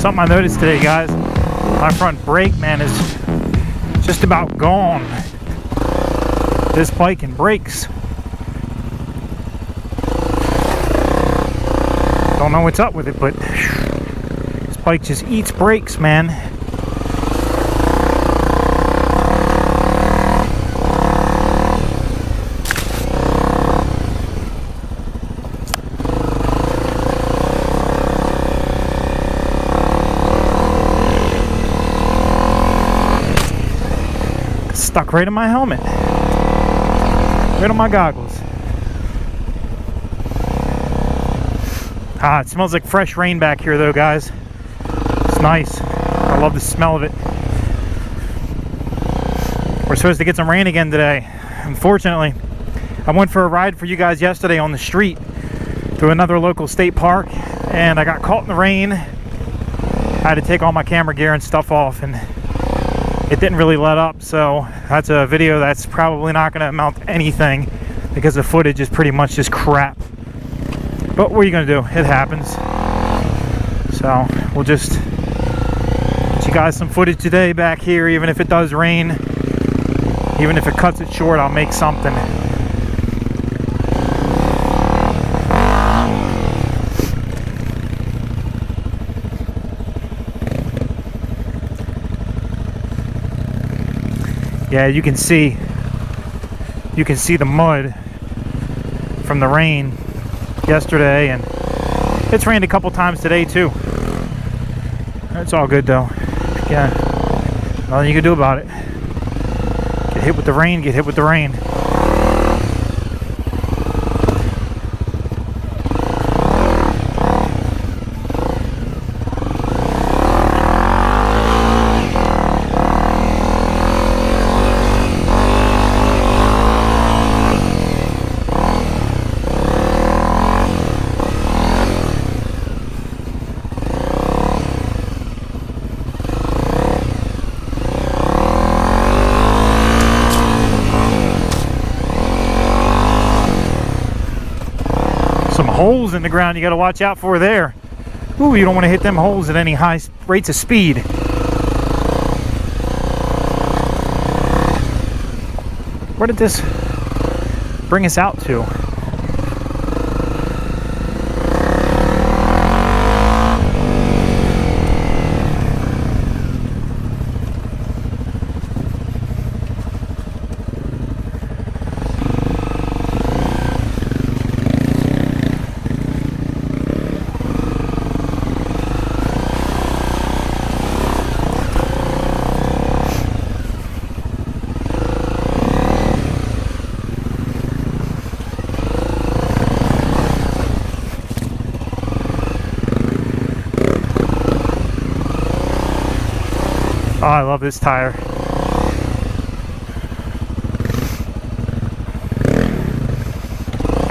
Something I noticed today, guys, my front brake, man, is just about gone. This bike and brakes. Don't know what's up with it, but this bike just eats brakes, man. Stuck right in my helmet, right on my goggles. It smells like fresh rain back here though, guys. It's nice. I love the smell of it. We're supposed to get some rain again today. Unfortunately, I went for a ride for you guys yesterday on the street to another local state park, and I got caught in the rain. I had to take all my camera gear and stuff off, and it didn't really let up, so that's a video that's probably not going to amount to anything because the footage is pretty much just crap. But what are you going to do? It happens. So we'll just get you guys some footage today back here, even if it does rain. Even if it cuts it short, I'll make something. Yeah, you can see the mud from the rain yesterday, and it's rained a couple times today too. It's all good though. Yeah, nothing you can do about it. Get hit with the rain, get hit with the rain. Some holes in the ground you got to watch out for there. Ooh, you don't want to hit them holes at any high rates of speed. Where did this bring us out to? Oh, I love this tire.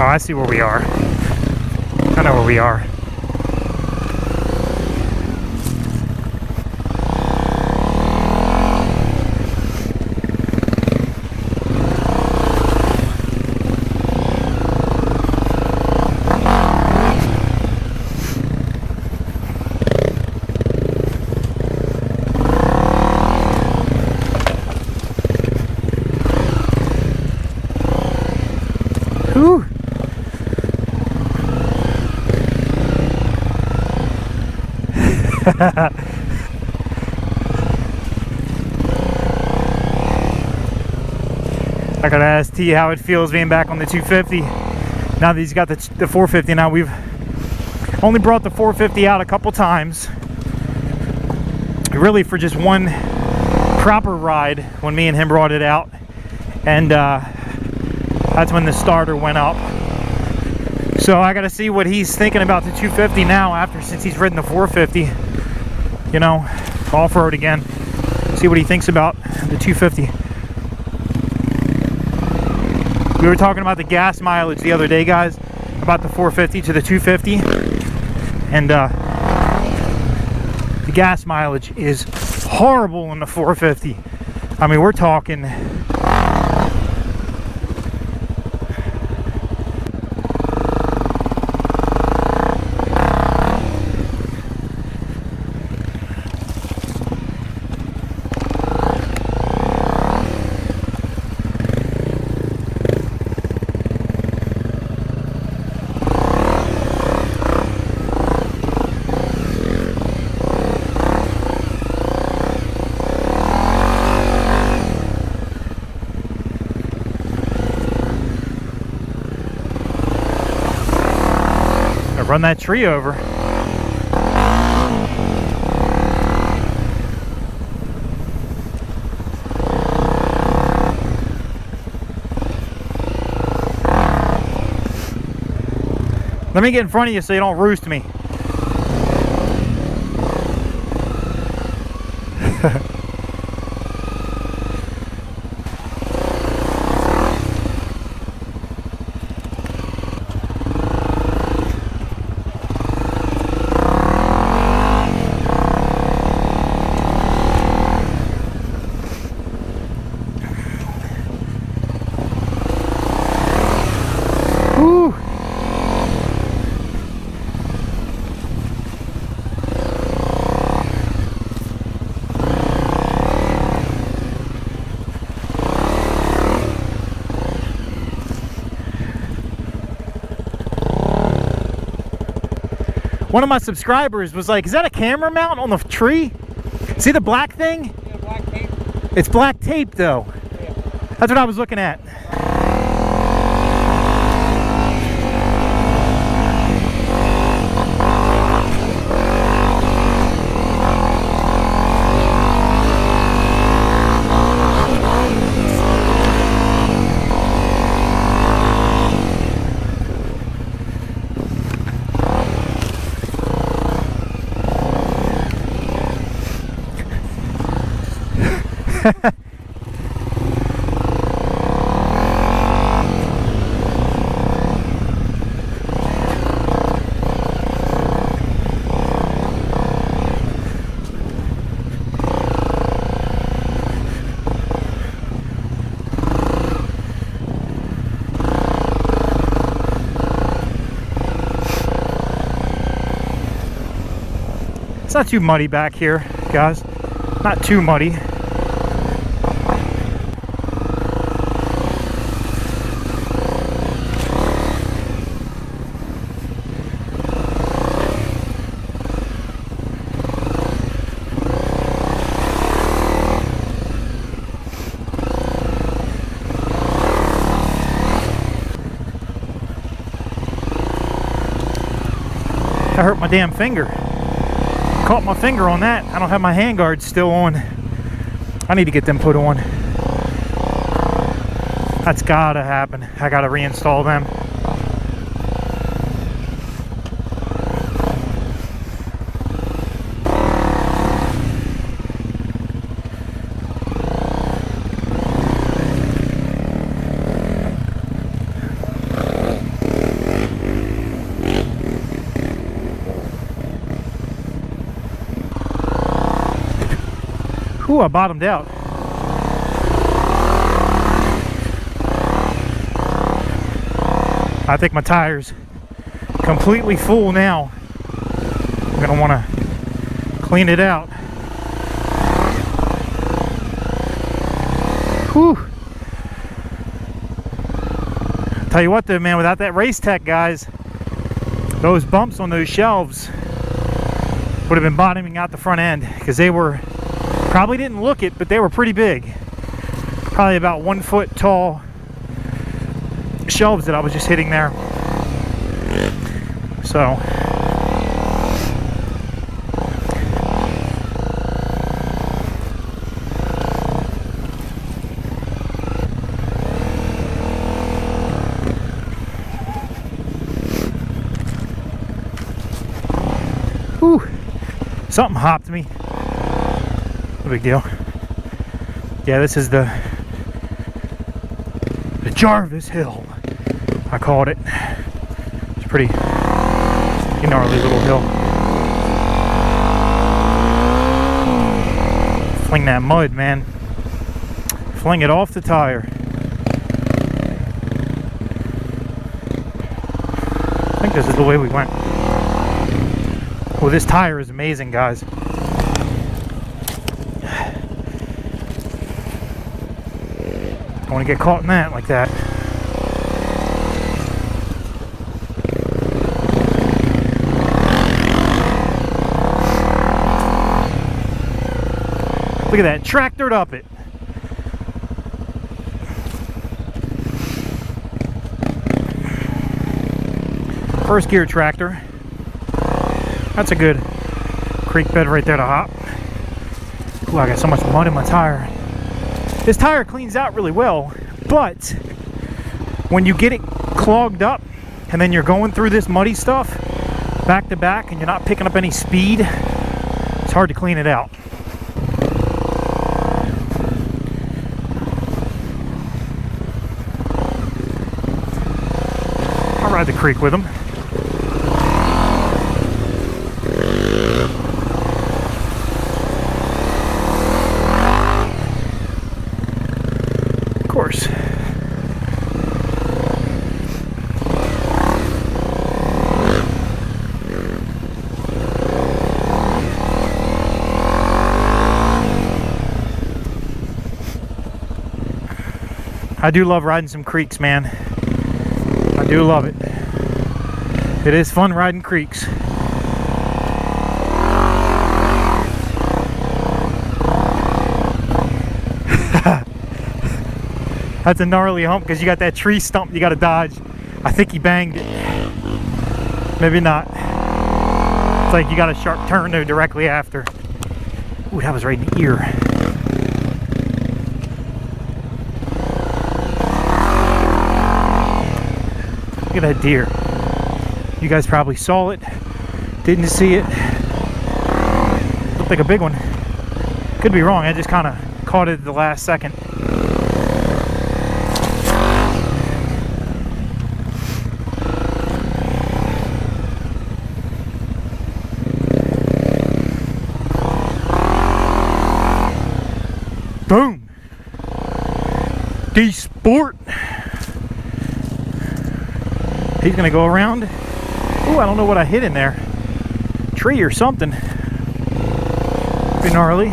Oh, I see where we are. I know where we are. Whew. I gotta ask T how it feels being back on the 250. Now that he's got the 450 now. We've only brought the 450 out a couple times. Really for just one proper ride when me and him brought it out. And that's when the starter went up. So I gotta see what he's thinking about the 250 now since he's ridden the 450. You know, off-road again. See what he thinks about the 250. We were talking about the gas mileage the other day, guys, about the 450 to the 250. And the gas mileage is horrible in the 450. I mean, we're talking Run that tree over. Let me get in front of you so you don't roost me. Whew. One of my subscribers was like, is that a camera mount on the tree? See the black thing? Yeah, black tape. It's black tape though. Yeah. That's what I was looking at. It's not too muddy back here, guys. Not too muddy. I hurt my damn finger. Caught my finger on that. I don't have my hand guards still on. I need to get them put on. That's gotta happen. I gotta reinstall them. Ooh, I bottomed out. I think my tire's completely full now. I'm gonna wanna clean it out. Whew. Tell you what though, man, without that race tech, guys, those bumps on those shelves would have been bottoming out the front end, because they were, probably didn't look it, but they were pretty big. Probably about 1 foot tall shelves that I was just hitting there. So whew, something hopped me. No big deal. Yeah, this is the Jarvis Hill, I called it. It's pretty gnarly little hill. Fling that mud, man. Fling it off the tire. I think this is the way we went. Well, this tire is amazing, guys. Don't want to get caught in that like that. Look at that, tractored up it. First gear tractor. That's a good creek bed right there to hop. Ooh, I got so much mud in my tire. This tire cleans out really well, but when you get it clogged up and then you're going through this muddy stuff back to back and you're not picking up any speed, it's hard to clean it out. I'll ride the creek with him. Of course. I do love riding some creeks, man. I do love it. It is fun riding creeks. That's a gnarly hump because you got that tree stump you got to dodge. I think he banged it. Maybe not. It's like you got a sharp turn though directly after. Ooh, that was right in the ear. Look at that deer. You guys probably saw it. Didn't see it. Looked like a big one. Could be wrong. I just kind of caught it at the last second. Boom! D-Sport! He's gonna go around. Ooh, I don't know what I hit in there. Tree or something. Pretty gnarly.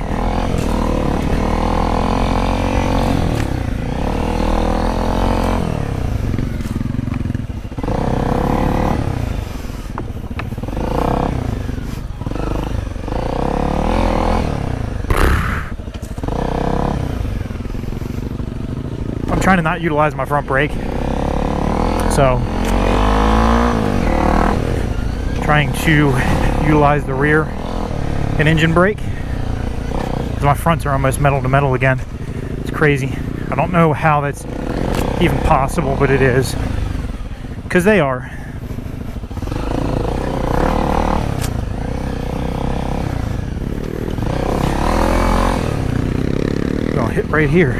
I'm trying to not utilize my front brake. So trying to utilize the rear and engine brake because my fronts are almost metal to metal again. It's crazy. I don't know how that's even possible, but it is, because they are. Gonna hit right here.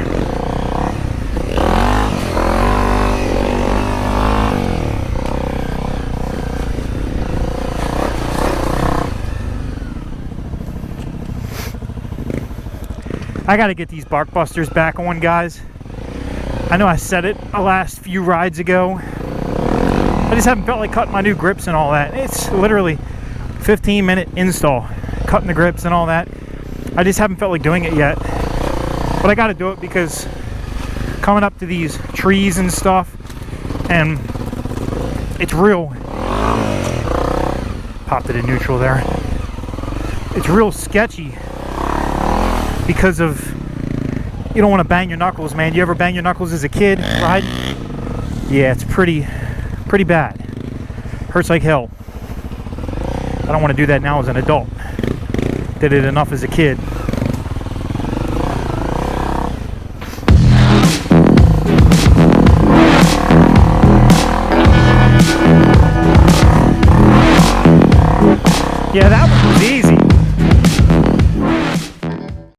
I gotta get these bark busters back on, guys. I know I said it the last few rides ago. I just haven't felt like cutting my new grips and all that. It's literally 15-minute install, cutting the grips and all that. I just haven't felt like doing it yet. But I gotta do it because coming up to these trees and stuff, and it's real. Popped it in neutral there. It's real sketchy. Because of, you don't want to bang your knuckles, man. You ever bang your knuckles as a kid, right? Yeah, it's pretty bad. Hurts like hell. I don't want to do that now as an adult. Did it enough as a kid. Yeah, that one.